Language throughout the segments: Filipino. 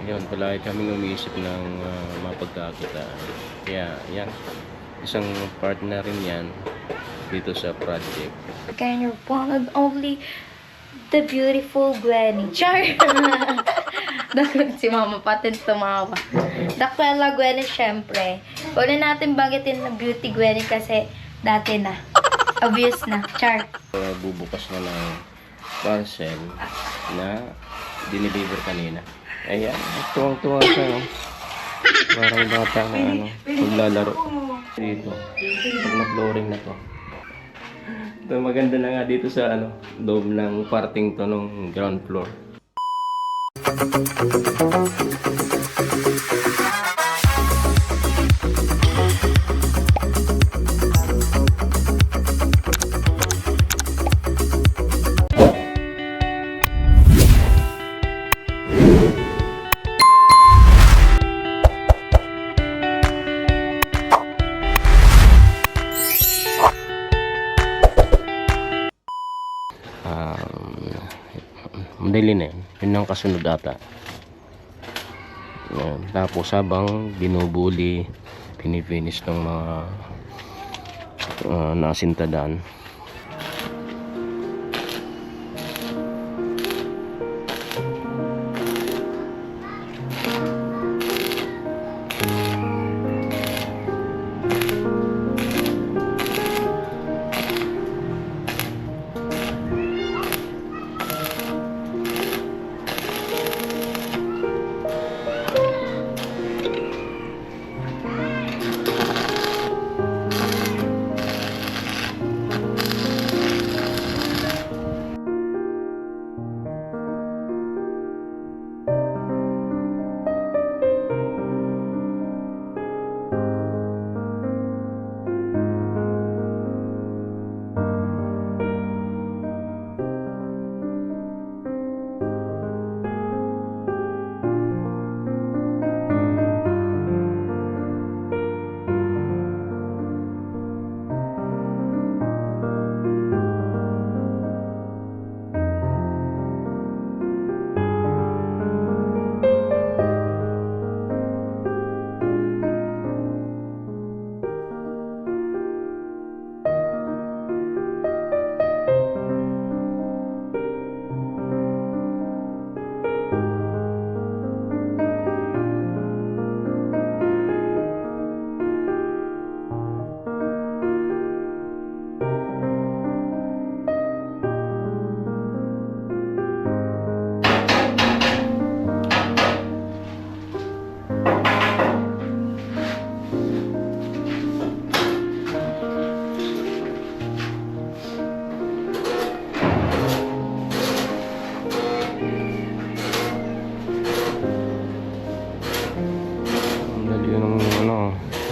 Ngayon, palagi kaming umiisip ng mapagkakitaan. Kaya, yan. Isang partner rin yan dito sa project. Again, your one and only, the beautiful Gwenny. Char! Dakot si Mama patin tumawa. Dakwela Gwenny, syempre. Huwag natin bagitin na beauty Gwenny kasi dati na. Obvious na. Char. Bubukas na ng parcel na dineliver kanina. Ayan, tuwang-tuwa siya, no? Parang bata na maglalaro dito. Pag na-flooring na to. Ito, maganda na nga dito sa loob ng parting to ng ground floor. Madali na yun. Yun ang kasunod ata. Yan. Tapos habang binubuli, pinifinish ng mga nasintadan.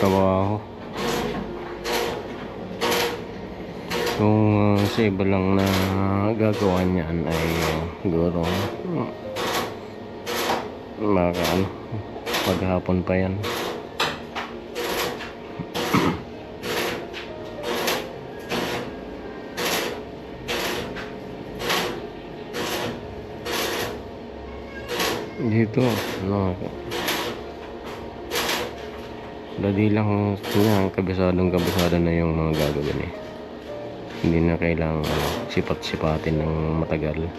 Trabaho. Kung sa iba lang na gagawa niyan ay siguro maghapon pa yan. Dito dali lang niya, kabisado na yung mga gagawin eh. Hindi na kailangan sipat-sipatin ng matagal.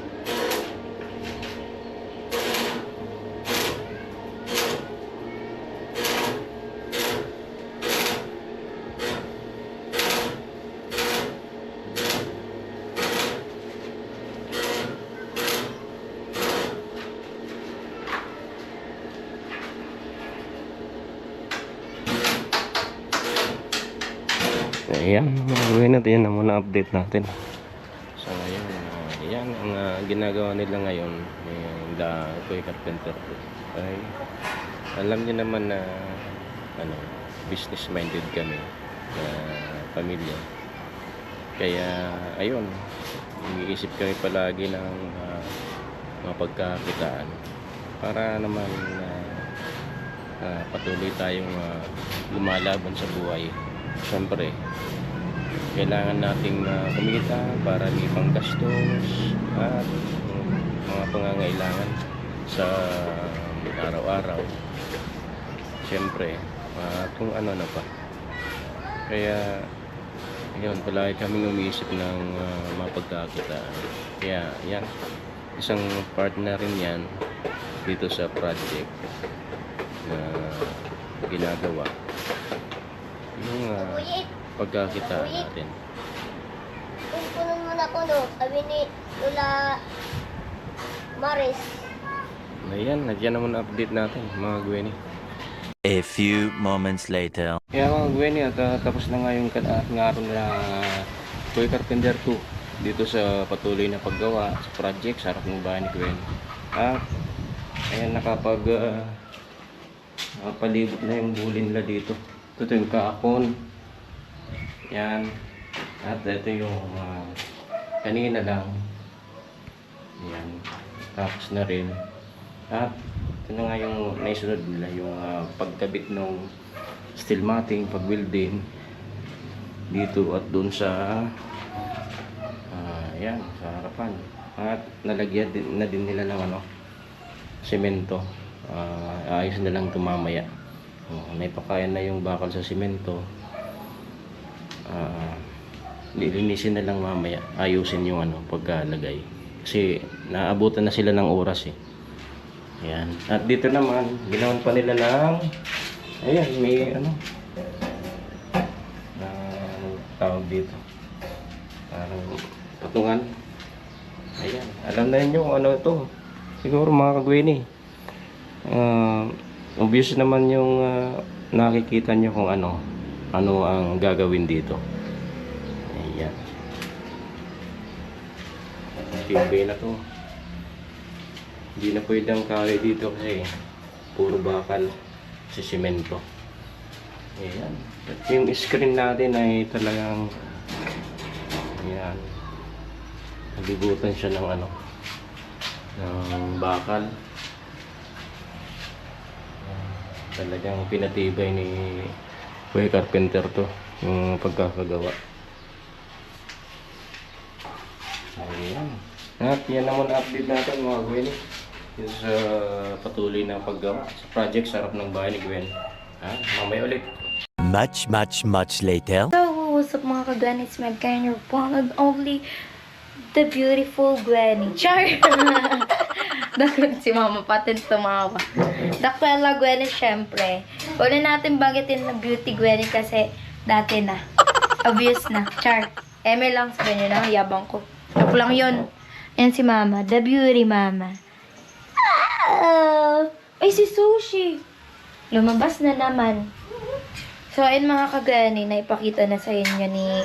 Ayan, gawin natin yan na muna update natin. So ngayon, yan ang ginagawa nila ngayon yung The Toy Carpenter ay alam niyo naman na business minded kami pamilya. Kaya ayun, iniisip kami palagi ng mga pagkakitaan para naman patuloy tayong lumalaban sa buhay. Siyempre, kailangan nating kumita para may panggastos at mga pangangailangan. sa araw-araw. Siyempre, kung ano na pa. Kaya, yun, palagi kaming umiisip ng mapagkakitaan. Kaya, yan, isang part na rin yan dito sa project na ginagawa. Yung pagkakitaan natin. Puno muna ko no, sabi ni Lola Maris. Ayan, nagyan naman ang update natin mga Gwenny. A few moments later. Kaya mga Gwenny, at tapos na nga yung ngaro na Toy Carpenter 2 dito sa patuloy na paggawa sa project sa harap ng bahay ni Gwen. At ayan, nakapalibot na yung bulin nila dito. Ito yung kaakon. Yan. At ito yung kanina lang. Yan. Tapos na rin. At ito na nga yung naisunod nila, yung pagkabit ng steel matting, pag-welding dito at doon sa yan, sa harapan. At nalagyan na din nila ng semento. Ayos na lang ito mamaya. Naipakayan na yung bakal sa semento. Lilinisin na lang mamaya, ayusin yung pagkalagay kasi naabutan na sila ng oras eh. Ayan. At dito naman ginawan pa nila ng ayan, may tawag dito, parang patungan. Ayan, alam na niyo kung ano ito siguro mga Kagwini. Obvious naman yung nakikita nyo kung ano ang gagawin dito. Ayan. Tibay na to. Hindi na pwedeng kaway dito kasi puro bakal si simento. Ayan. At yung screen natin ay talagang ayan, nalibutan siya ng ng bakal. Talagang pinatibay ni Toy Carpenter to yung pagkakagawa. Ayan. At yan naman update natin mga Gwen yung sa patuloy na paggawa sa project sa harap ng bahay ni Gwen. Mamaya ulit. Much later. So, what's up mga ka-Gwen? It's my kind of one and only the beautiful Gwenny. Char! Dakot si Mama Patent tumawa. Dakwela Gwenny, syempre. Uli natin bagitin na beauty Gwenny kasi dati na. Obvious na. Char. Eme lang sa ganyan na. Yabang ko. Ako lang yun. Yan si Mama. The beauty Mama. Ay, si Sushi. Lumabas na naman. So, ayun mga ka-Gwenny, naipakita na sa inyo ni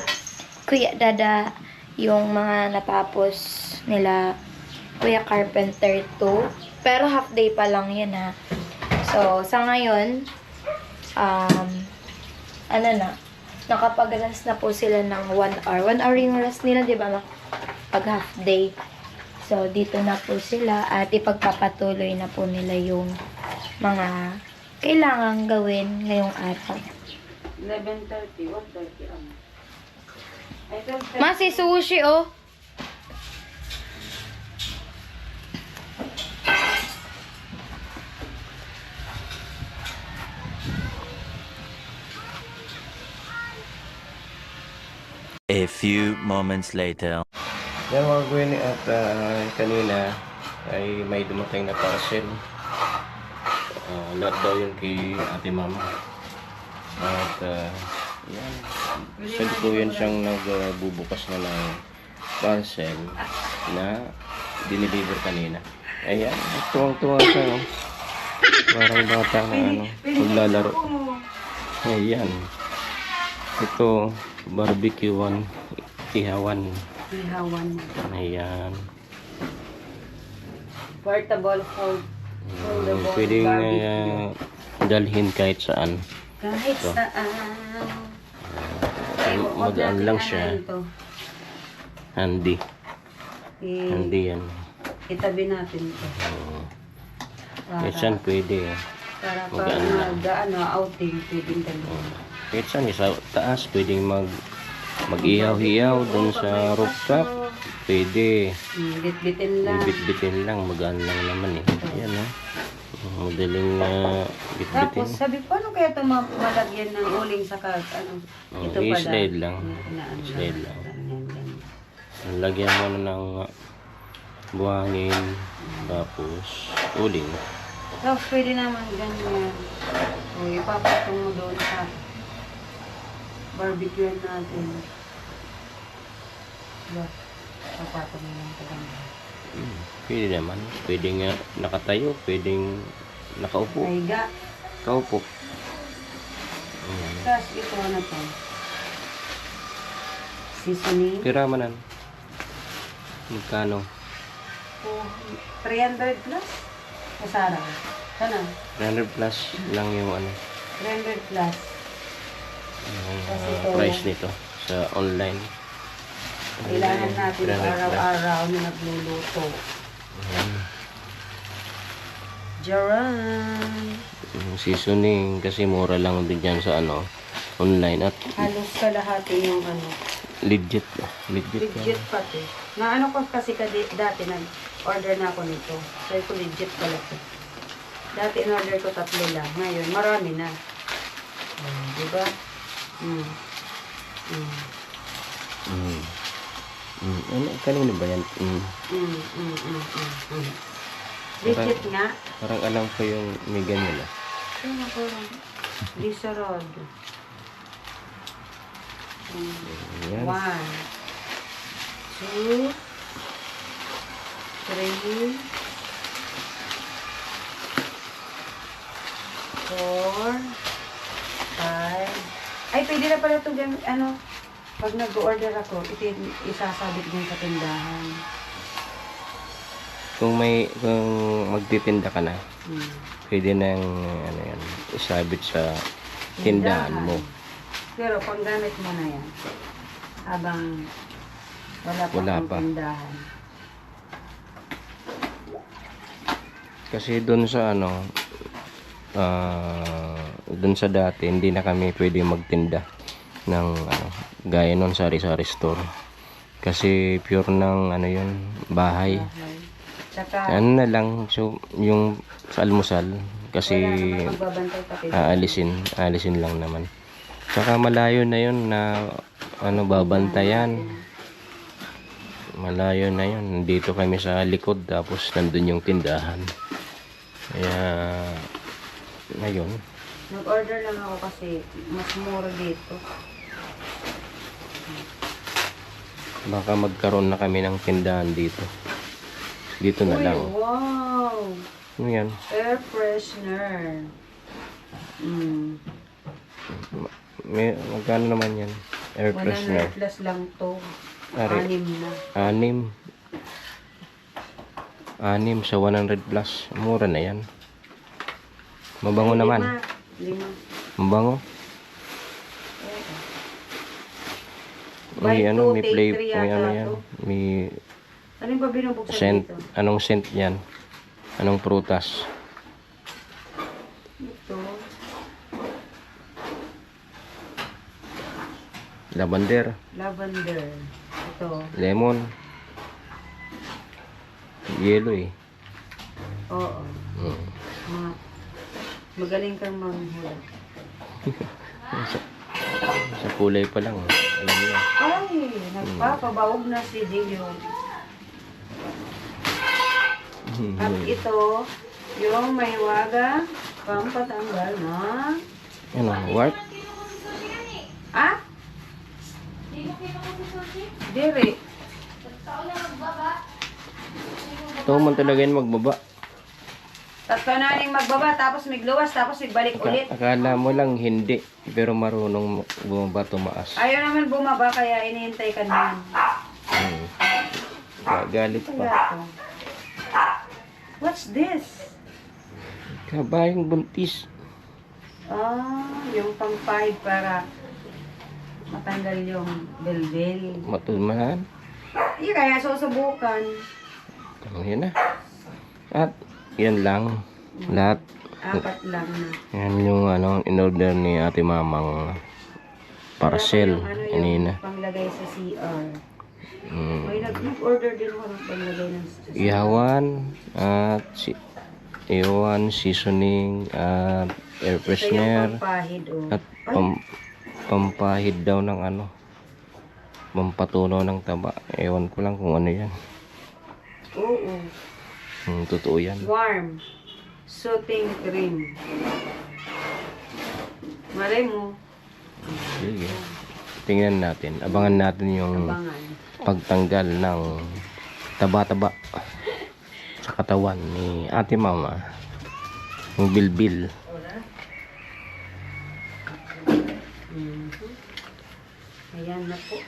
Kuya Dada yung mga natapos nila Kuya Carpenter 2. Pero half day pa lang yan ha. So, sa ngayon, nakapag-rest na po sila ng 1 hour. 1 hour yung rest nila, di ba? Pag half day. So, dito na po sila at ipagpapatuloy na po nila yung mga kailangan gawin ngayong araw. 11:30, 1:30 ang. Masi sushi, oh. A few moments later. Yan mga Gwen, at kanina ay may dumating na parcel. Lahat daw yun kay ate mama. At yan, pwede po yun siyang nagbubukas na ng parcel na diniliver kanina. Ayan, tuwang-tuwa siya. Parang bata na maglalaro. Ayan. Ito, barbecuean, ihawan. Ihawan. Ayan. Portable fold. Foldable Pwedeng barbecue. dalhin kahit saan. Kahit ito. saan. Magaan lang siya. Handy. Handy yan. Itabi natin ito. Kahit saan pwede. Para pag magaan lang. outing, pwedeng dalhin. Kahit saan, sa taas pwedeng mag-ihaw-hiyaw dun sa rooftop. Pwede. Bit-bitin lang. Bit-bitin lang. Magaan lang naman eh. Ayan ha. Madaling bit-bitin. Tapos sabi ko, ano kaya ito malagyan ng uling sa ano? Ito pala. I-slide lang. Slide lang. Lagyan mo na ng buhangin. Tapos uling. Tapos pwede naman ganyan. O, ipapatong mo doon sa barbecue natin. Diba? Papatong mo lang ito ganyan. Pwede naman. Pwede nga nakatayo. Pwedeng nakaupo. Kaiga. Kaupo. Ayan. Tapos ito ano to? Seasoning. Piramanan. Magkano? 300 plus? Kasara. Sana? 300 plus lang yung ano. 300 plus. Yung Kasi ito, price nito sa online. kailangan natin 300 plus. araw-araw na nagluluto. Jaran! Yung seasoning kasi mura lang din dyan sa ano online at Halos kalahati yung ano. legit legit Legit pati. Na ano ko kasi dati nag-order na ako nito. Sabi ko legit pala to. Dati in-order ko 3 lang. Ngayon, marami na. Diba? Ano, kanino ba yan? Legit nga. Parang alam ko yung may ganyan ah. Ano ko lang. Di sarado. Yan. 1, 2, 3, 4, 5. Ay, pwede na pala ito ano, pag nag-order ako, isasabit din sa tindahan. Kung magtitinda ka na, pwede nang ano yan, isabit sa tindahan mo. Pero pang gamit mo na yan, habang wala Wala pa pa. kang tindahan. Kasi doon sa ano, doon sa dati, hindi na kami pwede magtinda ng ano, gaya nun sa sari-sari store. Kasi pure ng ano yun, bahay. Tsaka, Ano na lang, so yung sa almusal, kasi wala naman magbabantay pati. alisin lang naman. Tsaka malayo na yun na ano babantayan. Malayo na yun. Dito kami sa likod tapos nandun yung tindahan. Kaya ngayon, Nag-order lang ako kasi mas mura dito. baka magkaroon na kami ng tindahan dito. Dito na Uy, lang. wow! Ano yan? Air freshener. Magkano naman yan? Air 100 freshener. plus lang to. Ari. 6 na. 6 sa 100 plus. Mura na yan. Mabango Ay, naman. 5. Mabango. May Buy ano, two, may take play, three may yata ano yan. to. May Ano yung ba binubuksan scent. dito? Anong scent yan? Anong prutas? Ito. Lavender. Lavender. Ito. Lemon. Yellow eh. Oo. Mm. Magaling kang manghula. Sa kulay pa lang. Alam niyo. Ay, nagpapabawog na si Gio. At ito, yung may waga, pampatanggal na. Ano? Wart? Ah? Diri. Ito man talaga yun magbaba. Tatlo na ning magbaba, tapos migluwas, tapos igbalik ulit. Akala mo lang hindi. Pero marunong bumaba tumaas. Ayaw naman bumaba, kaya inihintay ka naman. Galit Kaya pa. to. What's this? Kabayang buntis. Ah, yung pang 5 para matanggal yung belbel. Matulmahan. Iya, kaya susubukan. Ano yan na. At yan lang. Lahat. 4 lang na. Yan yung ano, in-order ni Ate Mamang parcel. Wala pa yung Kanina. panglagay sa CR. Mm. May nag-order din ako ng panglagay ng Ihawan at ihawan, seasoning at air Ito yung freshener pampahid, oh. at pampahid daw ng ano, pampatunaw ng taba. Ewan ko lang kung ano yan. Oo. Totoo yan. Warm. Soothing cream. Malay mo. Sige. Tingnan natin. Abangan natin yung Abangan. pagtanggal ng taba-taba sa katawan ni Ate Mama. Yung bilbil. Ayan na po.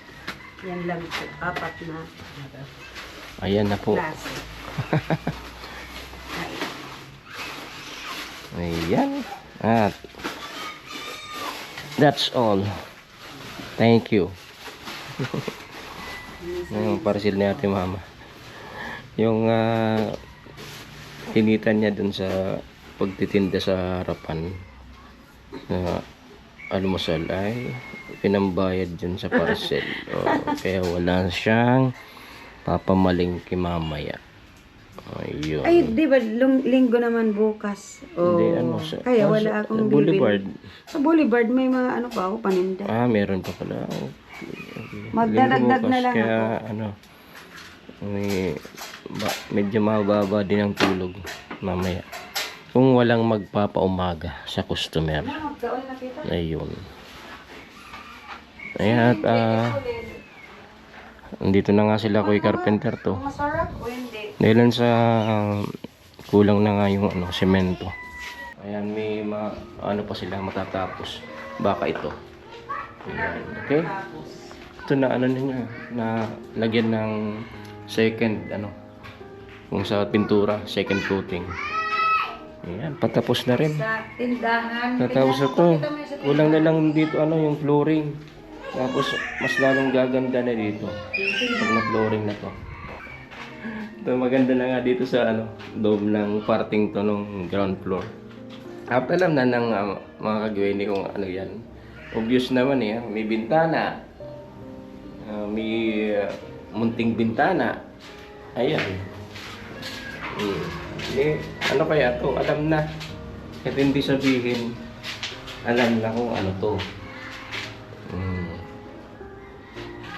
Yan lang po. 4 na Ayan na po. klase. Ayan. At that's all. Thank you. Yung parcel ni Ate Mama. Yung tinitan niya dun sa pagtitinda sa harapan na almusal ay pinambayad dun sa parcel. Kaya wala siyang papamalingki mamaya. Ayun. Ay, di ba linggo naman bukas? Oh, Hindi, ano, sa, kaya sa wala akong Boulevard. bibili. Sa Boulevard may mga ano pa ako paninda. Meron pa pala. Magdadagdag Linggo na bukas, lang kaya, ako. ano, medyo mababa din ang tulog mamaya. Kung walang magpapaumaga sa customer. Magkaon na kita. Ayun. Ayan, at andito na nga sila Kuya Carpenter to. Masarap o hindi? Dahil sa kulang na nga yung ano, semento. Ayan, may ano pa sila matatapos. Baka ito. Ayan, okay? Ito na ano niya, na lagyan ng second ano, kung sa pintura, second coating. Ayan, patapos na rin. Sa tindahan. Tatapos na to. Kulang na lang dito ano, yung flooring. Tapos mas lalong gaganda na dito pag na-flooring na to. Ito maganda na nga dito sa ano, dome ng parting to nung ground floor. At alam na ng mga kagawin kung ano yan. Obvious naman eh, may bintana. May munting bintana. Ayan. Ano kaya to? Alam na. At hindi sabihin, alam na kung ano to.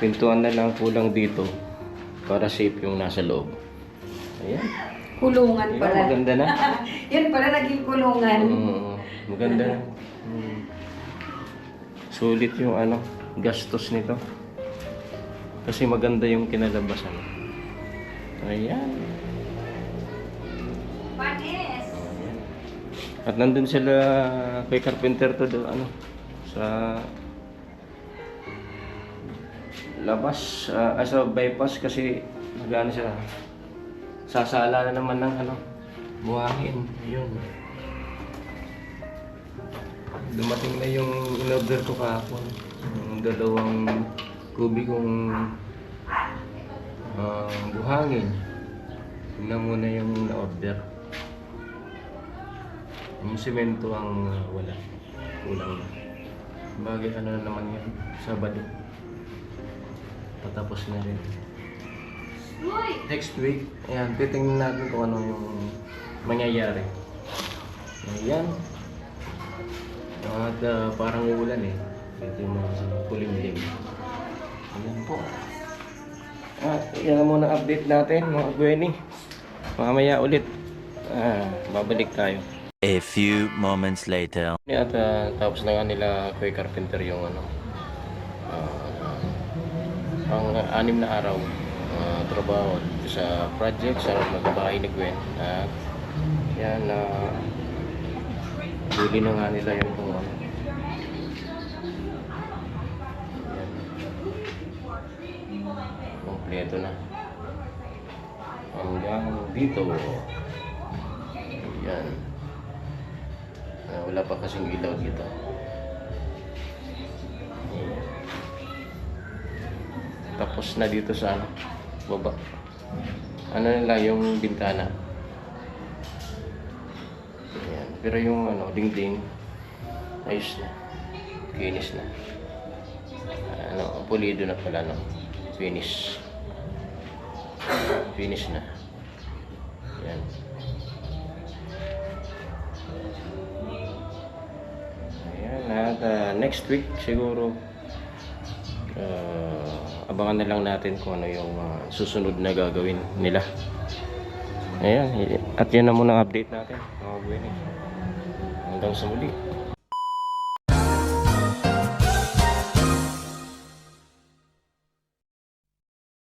Pintuan na lang kulang dito para safe yung nasa loob. Ayan. Kulungan Ayan, pala. maganda na. Yan pala naging kulungan. Maganda na. Sulit yung ano, gastos nito. Kasi maganda yung kinalabasan. Ayan. Panis! Ayan. At nandun sila kay Carpenter to ano, sa labas, sa bypass kasi nag-ano siya. Sasala na naman ng ano, buhangin. Yun. Dumating na yung in-order ko kahapon. Yung 2 kubikong buhangin. Yun na muna yung na-order. Yung semento ang wala. Kulang na. Bagay ano na naman yan. Sabado. Patapos na rin. Next week, ayan, titingnan natin kung ano yung mangyayari. Ayan. At parang uulan eh. Ito yung mga kulimlim. Ayan po. At yan muna update natin mga Gwenny. Mamaya ulit. Babalik tayo. A few moments later. At tapos na nga nila Kuya Carpenter yung ano, ang 6 na araw trabaho sa project sa magbahay ni Gwen. At yan, huli na nga nila yung kung ano. Yan. Kompleto na. Hanggang dito. Yan. Wala pa kasing ilaw dito. Tapos na dito sa ano, baba. Ano nila yung bintana. Ayan. Pero yung ano, dingding ayos na. Kinis na. pulido na pala, no? Finish. Finish na. Yan. Ayan, at next week siguro abangan na lang natin kung ano yung susunod na gagawin nila. Ayan, at yan na muna ang update natin mga buwini. Hanggang sa muli.